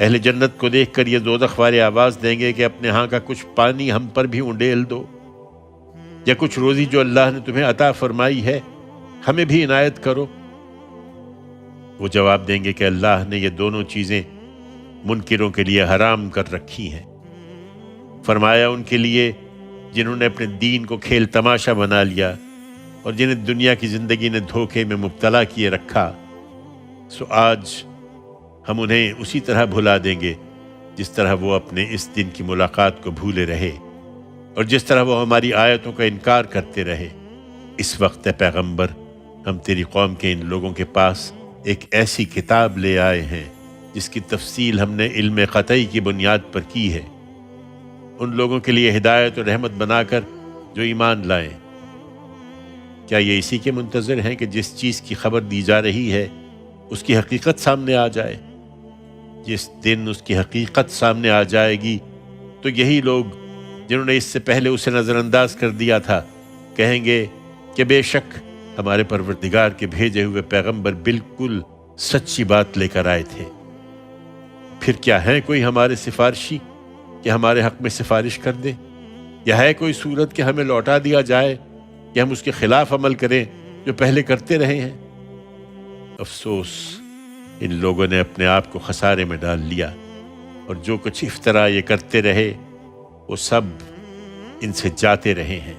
اہل جنت کو دیکھ کر یہ دوزخ والے آواز دیں گے کہ اپنے ہاں کا کچھ پانی ہم پر بھی انڈیل دو، یا کچھ روزی جو اللہ نے تمہیں عطا فرمائی ہے ہمیں بھی عنایت کرو۔ وہ جواب دیں گے کہ اللہ نے یہ دونوں چیزیں منکروں کے لیے حرام کر رکھی ہیں۔ فرمایا ان کے لیے جنہوں نے اپنے دین کو کھیل تماشا بنا لیا اور جنہیں دنیا کی زندگی نے دھوکے میں مبتلا کیے رکھا، سو آج ہم انہیں اسی طرح بھلا دیں گے جس طرح وہ اپنے اس دن کی ملاقات کو بھولے رہے اور جس طرح وہ ہماری آیتوں کا انکار کرتے رہے۔ اس وقت اے پیغمبر، ہم تیری قوم کے ان لوگوں کے پاس ایک ایسی کتاب لے آئے ہیں جس کی تفصیل ہم نے علم قطعی کی بنیاد پر کی ہے، ان لوگوں کے لیے ہدایت اور رحمت بنا کر جو ایمان لائیں۔ کیا یہ اسی کے منتظر ہیں کہ جس چیز کی خبر دی جا رہی ہے اس کی حقیقت سامنے آ جائے؟ جس دن اس کی حقیقت سامنے آ جائے گی تو یہی لوگ جنہوں نے اس سے پہلے اسے نظر انداز کر دیا تھا کہیں گے کہ بے شک ہمارے پروردگار کے بھیجے ہوئے پیغمبر بالکل سچی بات لے کر آئے تھے۔ پھر کیا ہے کوئی ہمارے سفارشی کہ ہمارے حق میں سفارش کر دے، یا ہے کوئی صورت کہ ہمیں لوٹا دیا جائے کہ ہم اس کے خلاف عمل کریں جو پہلے کرتے رہے ہیں؟ افسوس، ان لوگوں نے اپنے آپ کو خسارے میں ڈال لیا، اور جو کچھ افطرا یہ کرتے رہے وہ سب ان سے جاتے رہے ہیں۔